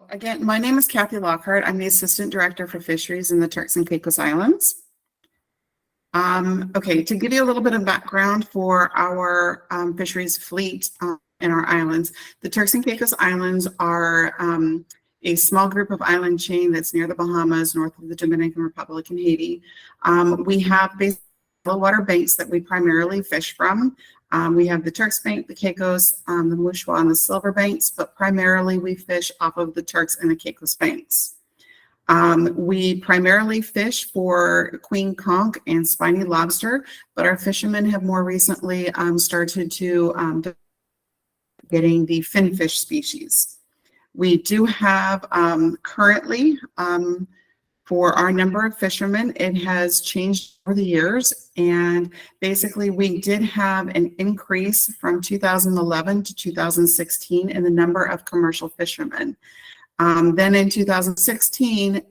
Again, my name is Kathy Lockhart. I'm the Assistant Director for Fisheries in the Turks and Caicos Islands. Okay, to give you a little bit of background for our fisheries fleet in our islands, the Turks and Caicos Islands are a small group of island chain that's near the Bahamas, north of the Dominican Republic and Haiti. We have basically water banks that we primarily fish from. We have the Turks Bank, the Caicos, the Mushwa, and the Silver Banks, but primarily we fish off of the Turks and the Caicos banks. We primarily fish for queen conch and spiny lobster, but our fishermen have more recently started to getting the finfish species. We do have currently, for our number of fishermen, it has changed over the years, and basically we did have an increase from 2011 to 2016 in the number of commercial fishermen. Then in 2016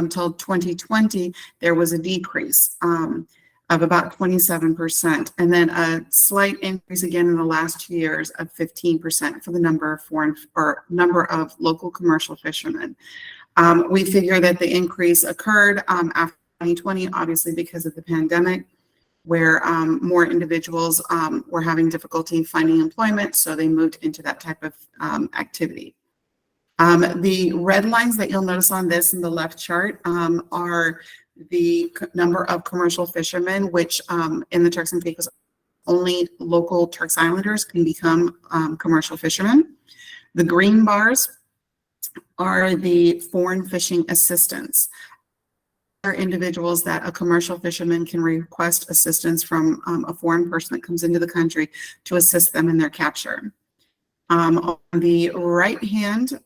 till 2020, there was a decrease of about 27%, and then a slight increase again in the last 2 years of 15% for the number of number of local commercial fishermen. We figure that the increase occurred after 2020, obviously because of the pandemic, where more individuals were having difficulty finding employment, so they moved into that type of activity. The red lines that you'll notice on this in the left chart are the number of commercial fishermen, which in the Turks and Caicos, only local Turks Islanders can become commercial fishermen. The green bars are the foreign fishing assistants. Are individuals that a commercial fisherman can request assistance from a foreign person that comes into the country to assist them in their capture. On the right-hand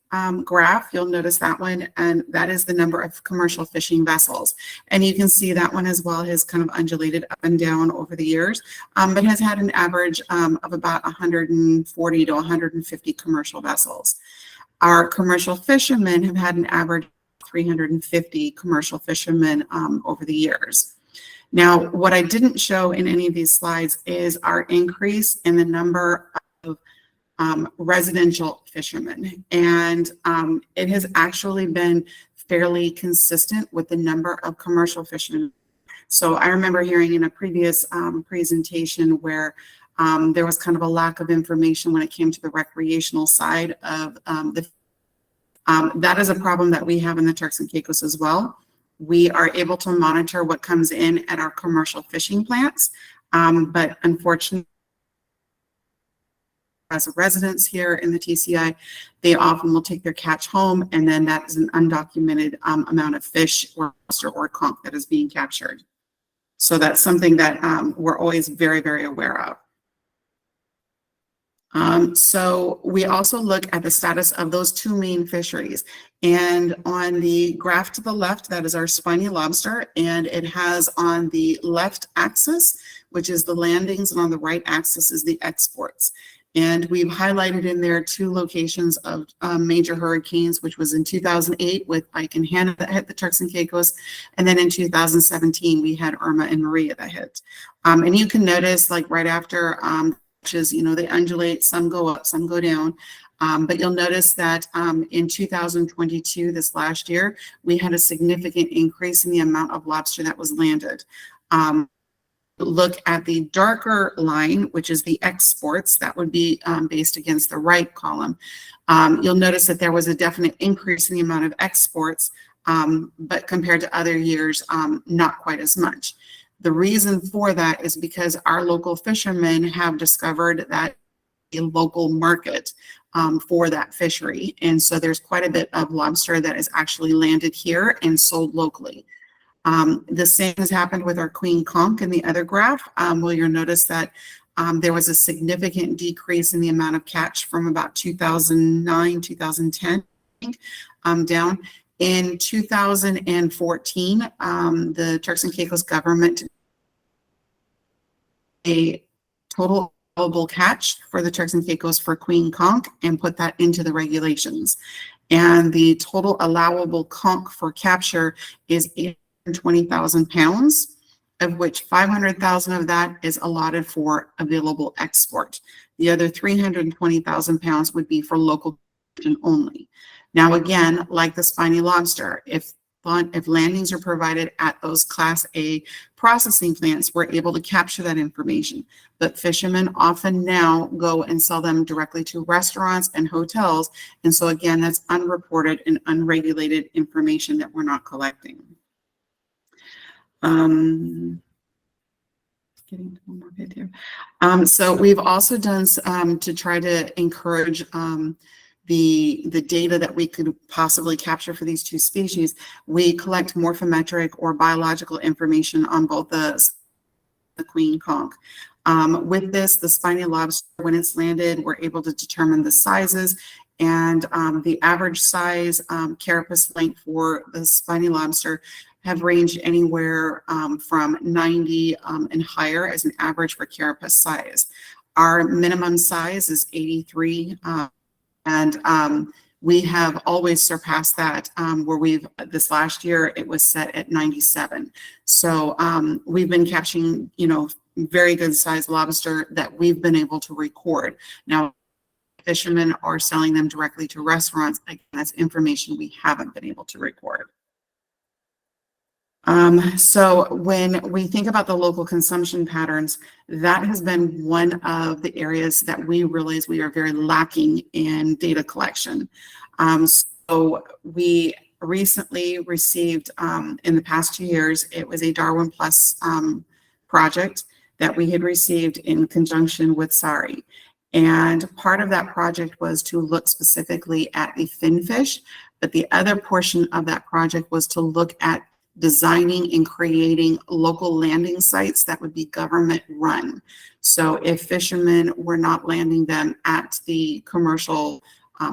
graph, you'll notice that one, and that is the number of commercial fishing vessels. And you can see that one as well has kind of undulated up and down over the years, but has had an average of about 140 to 150 commercial vessels. Our commercial fishermen have had an average of 350 commercial fishermen over the years. Now, what I didn't show in any of these slides is our increase in the number of residential fishermen, and it has actually been fairly consistent with the number of commercial fishermen. So I remember hearing in a previous presentation where there was kind of a lack of information when it came to the recreational side of that is a problem that we have in the Turks and Caicos as well. We are able to monitor what comes in at our commercial fishing plants, but unfortunately, as residents here in the TCI, they often will take their catch home, and then that is an undocumented amount of fish or lobster or conch that is being captured. So that's something that we're always very, very aware of. So we also look at the status of those two main fisheries. And on the graph to the left, that is our spiny lobster, and it has on the left axis, which is the landings, and on the right axis is the exports. And we've highlighted in there two locations of major hurricanes, which was in 2008 with Ike and Hannah that hit the Turks and Caicos. And then in 2017, we had Irma and Maria that hit. And you can notice, like right after, you know, they undulate, some go up, some go down. But you'll notice that in 2022, this last year, we had a significant increase in the amount of lobster that was landed. Look at the darker line, which is the exports, that would be based against the right column. You'll notice that there was a definite increase in the amount of exports, but compared to other years, not quite as much. The reason for that is because our local fishermen have discovered that a local market for that fishery. And so there's quite a bit of lobster that is actually landed here and sold locally. The same has happened with our queen conch in the other graph, where you'll notice that there was a significant decrease in the amount of catch from about 2009, 2010 down. In 2014, the Turks and Caicos government a total allowable catch for the Turks and Caicos for queen conch and put that into the regulations. And the total allowable conch for capture is 820,000 pounds, of which 500,000 of that is allotted for available export. The other 320,000 pounds would be for local only. Now, again, like the spiny lobster, if landings are provided at those Class A processing plants, we're able to capture that information. But fishermen often now go and sell them directly to restaurants and hotels. And so again, that's unreported and unregulated information that we're not collecting. Getting to one more bit here. So we've also done to try to encourage the data that we could possibly capture for these two species. We collect morphometric or biological information on both the queen conch. With this, the spiny lobster, when it's landed, we're able to determine the sizes, and the average size carapace length for the spiny lobster have ranged anywhere from 90 and higher as an average for carapace size. Our minimum size is 83, and we have always surpassed that, where this last year it was set at 97. So we've been catching, very good sized lobster that we've been able to record. Now, fishermen are selling them directly to restaurants. Again, that's information we haven't been able to record. So when we think about the local consumption patterns, that has been one of the areas that we realize we are very lacking in data collection. So we recently received, in the past 2 years, it was a Darwin Plus project that we had received in conjunction with SARI. And part of that project was to look specifically at the finfish, but the other portion of that project was to look at designing and creating local landing sites that would be government run. So if fishermen were not landing them at the commercial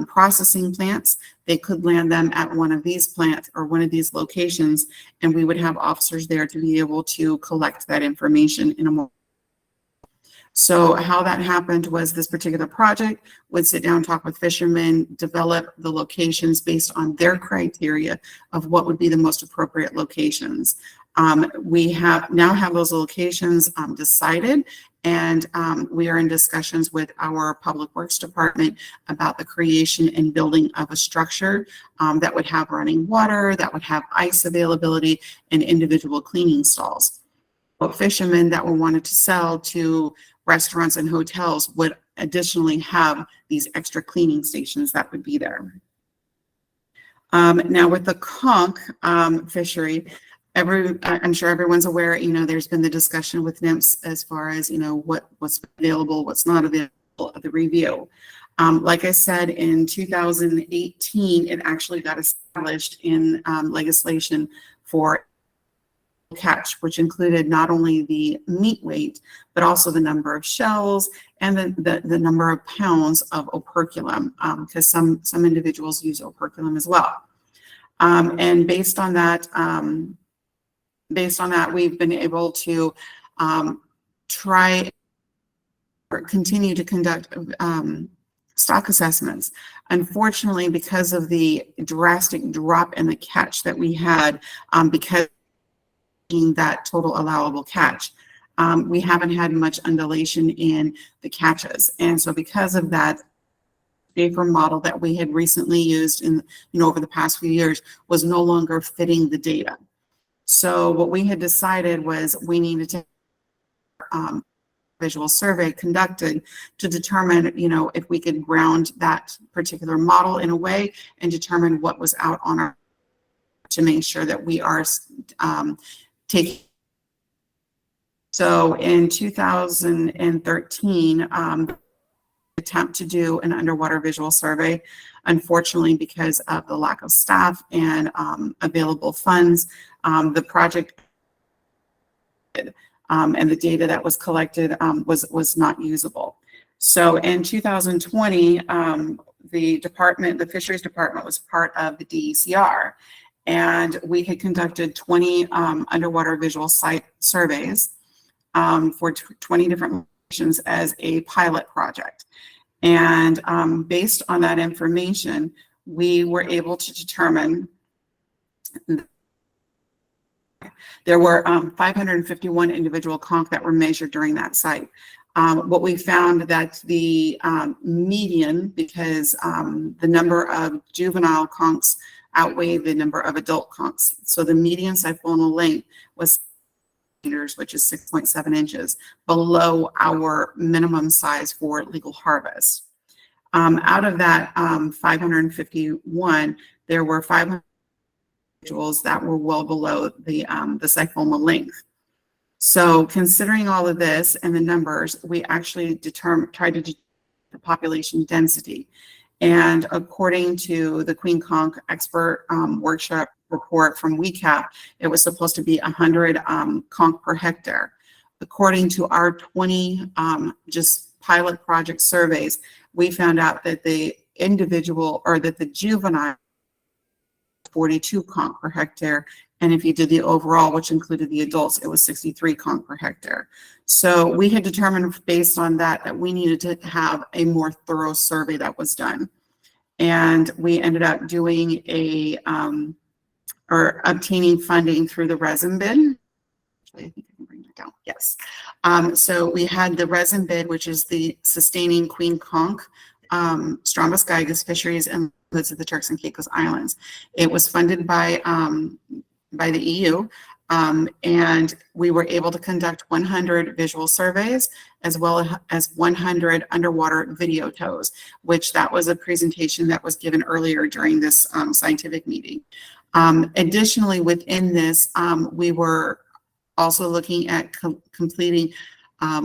processing plants, they could land them at one of these plants or one of these locations, and we would have officers there to be able to collect that information in a more. So how that happened was this particular project would sit down, talk with fishermen, develop the locations based on their criteria of what would be the most appropriate locations. We now have those locations decided, and we are in discussions with our Public Works Department about the creation and building of a structure that would have running water, that would have ice availability, and individual cleaning stalls. But fishermen that were wanted to sell to restaurants and hotels would additionally have these extra cleaning stations that would be there. Now with the conch fishery, I'm sure everyone's aware, there's been the discussion with NIMS as far as, what's available, what's not available of the review. Like I said, in 2018, it actually got established in legislation for catch, which included not only the meat weight, but also the number of shells and the number of pounds of operculum, because some individuals use operculum as well. And based on that, we've been able to try or continue to conduct stock assessments. Unfortunately, because of the drastic drop in the catch that we had, because that total allowable catch, we haven't had much undulation in the catches. And so because of that, paper model that we had recently used in, over the past few years was no longer fitting the data. So what we had decided was we needed to visual survey conducted to determine, if we could ground that particular model in a way and determine what was out on our, to make sure that we are taking. So in 2013, attempt to do an underwater visual survey. Unfortunately, because of the lack of staff and available funds, the project and the data that was collected was not usable. So in 2020, the Fisheries Department was part of the DECR, and we had conducted 20 underwater visual site surveys for 20 different locations as a pilot project. And based on that information, we were able to determine there were 551 individual conch that were measured during that site. What we found that the median, because the number of juvenile conchs outweighed the number of adult conchs. So the median siphonal length was meters, which is 6.7 inches below our minimum size for legal harvest. Out of that 551, there were 500 individuals that were well below the siphonal length. So considering all of this and the numbers, we actually tried to determine the population density. And according to the Queen Conch expert workshop report from WECAP, it was supposed to be 100 conch per hectare. According to our 20 just pilot project surveys, we found out that the juvenile 42 conch per hectare. And if you did the overall, which included the adults, it was 63 conch per hectare. So we had determined based on that we needed to have a more thorough survey that was done. And we ended up doing obtaining funding through the resin bid. Actually, I think I can bring that down. Yes. So we had the resin bid, which is the Sustaining Queen Conch, Strombus gigas Fisheries and Aquaculture of the Turks and Caicos Islands. It was funded by the EU, and we were able to conduct 100 visual surveys as well as 100 underwater video tows, which that was a presentation that was given earlier during this scientific meeting. Additionally, within this, we were also looking at completing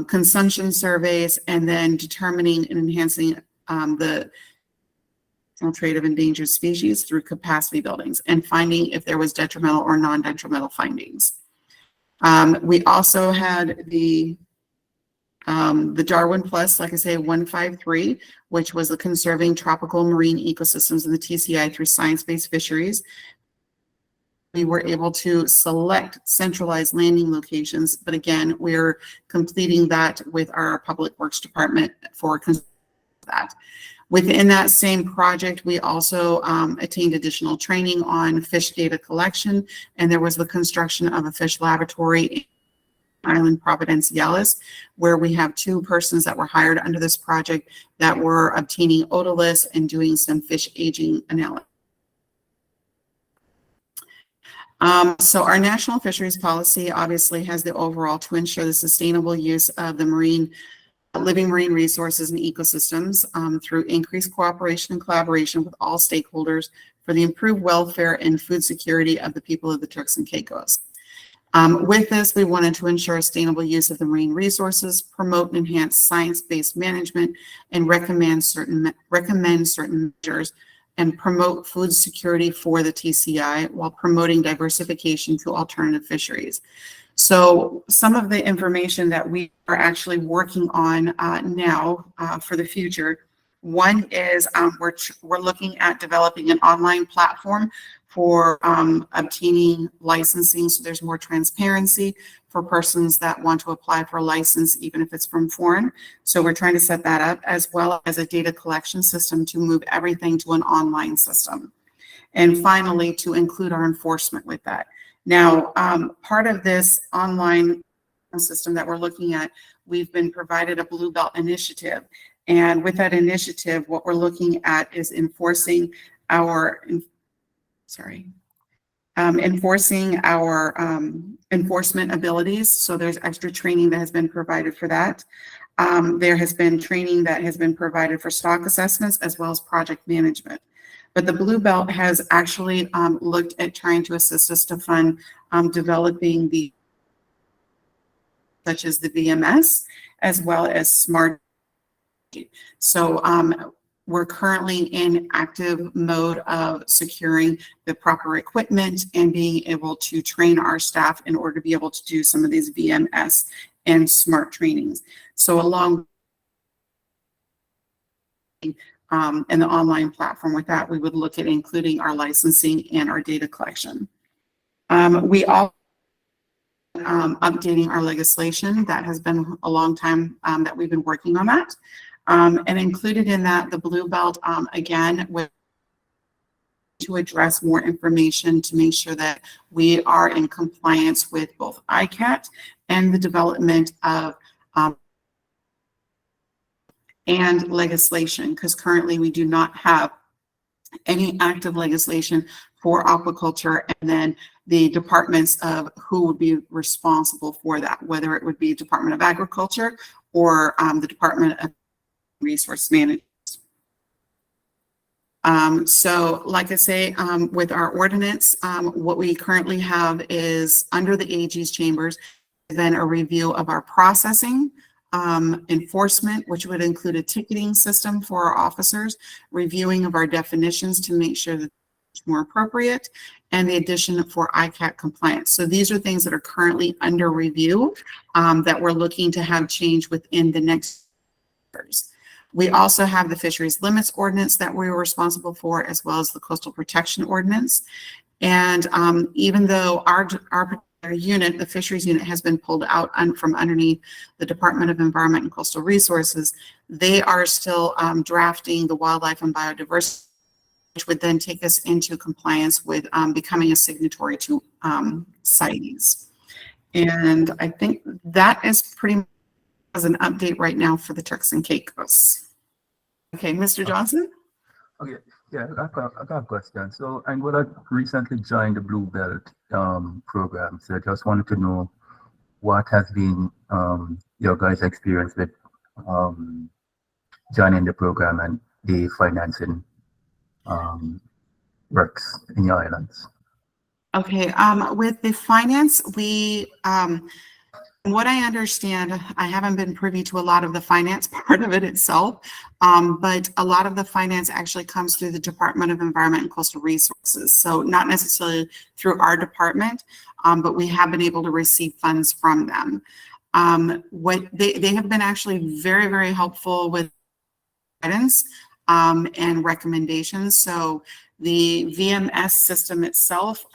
consumption surveys and then determining and enhancing the trade of endangered species through capacity buildings and finding if there was detrimental or non-detrimental findings. We also had the Darwin Plus, like I say, 153, which was the Conserving Tropical Marine Ecosystems in the TCI through Science-Based Fisheries. We were able to select centralized landing locations, but again, we're completing that with our Public Works Department for that. Within that same project, we also attained additional training on fish data collection, and there was the construction of a fish laboratory in Island Providenciales, where we have 2 persons that were hired under this project that were obtaining otoliths and doing some fish aging analysis. So our national fisheries policy obviously has the overall to ensure the sustainable use of the living marine resources and ecosystems through increased cooperation and collaboration with all stakeholders for the improved welfare and food security of the people of the Turks and Caicos. With this, we wanted to ensure sustainable use of the marine resources, promote and enhance science-based management, and recommend certain measures and promote food security for the TCI while promoting diversification to alternative fisheries. So some of the information that we are actually working on now for the future, one is we're looking at developing an online platform for obtaining licensing, so there's more transparency for persons that want to apply for a license, even if it's from foreign. So we're trying to set that up, as well as a data collection system to move everything to an online system. And finally, to include our enforcement with that. Now, part of this online system that we're looking at, we've been provided a Blue Belt initiative. And with that initiative, what we're looking at is enforcing our enforcement abilities. So there's extra training that has been provided for that. There has been training that has been provided for stock assessments as well as project management. But the Blue Belt has actually looked at trying to assist us to fund developing such as the VMS as well as smart. So we're currently in active mode of securing the proper equipment and being able to train our staff in order to be able to do some of these VMS and smart trainings. So along and the online platform with that, we would look at including our licensing and our data collection. We also updating our legislation. That has been a long time that we've been working on that. And included in that, the Blue Belt, again, with to address more information to make sure that we are in compliance with both ICAT and the development of and legislation, because currently we do not have any active legislation for aquaculture, and then the departments of who would be responsible for that, whether it would be Department of Agriculture or the Department of Resource Management. So like I say, with our ordinance, what we currently have is under the AG's chambers, then a review of our processing, enforcement, which would include a ticketing system for our officers, reviewing of our definitions to make sure that it's more appropriate, and the addition for ICAT compliance. So these are things that are currently under review that we're looking to have change within the next years. We also have the fisheries limits ordinance that we were responsible for, as well as the coastal protection ordinance. And even though our unit, the fisheries unit, has been pulled out from underneath the Department of Environment and Coastal Resources, they are still drafting the wildlife and biodiversity, which would then take us into compliance with becoming a signatory to CITES. And I think that is pretty much as an update right now for the Turks and Caicos. Okay, Mr. Johnson? Okay, yeah, I got a question. So I'm going to recently join the Blue Belt program. So I just wanted to know what has been your guys' experience with joining the program and the financing works in your islands. Okay, with the finance, we what I understand, I haven't been privy to a lot of the finance part of it itself, but a lot of the finance actually comes through the Department of Environment and Coastal Resources. So not necessarily through our department, but we have been able to receive funds from them. What they have been actually very, very helpful with guidance and recommendations. So the VMS system itself,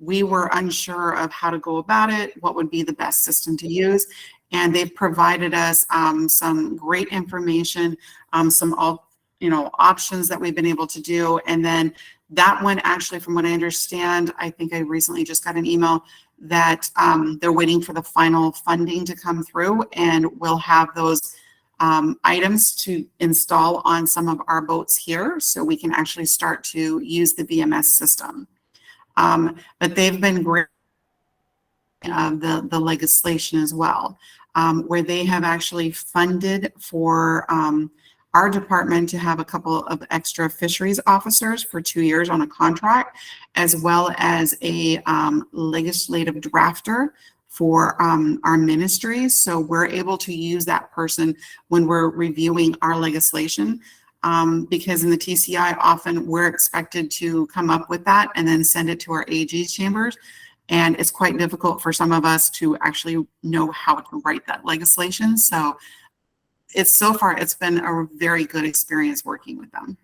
we were unsure of how to go about it, what would be the best system to use. And they've provided us some great information, some options that we've been able to do. And then that one, actually, from what I understand, I think I recently just got an email that they're waiting for the final funding to come through, and we'll have those items to install on some of our boats here, so we can actually start to use the VMS system. But they've been great, the legislation as well, where they have actually funded for our department to have a couple of extra fisheries officers for 2 years on a contract, as well as a legislative drafter for our ministries. So we're able to use that person when we're reviewing our legislation. Because in the TCI, often we're expected to come up with that and then send it to our AG's chambers. And it's quite difficult for some of us to actually know how to write that legislation. So so far, it's been a very good experience working with them.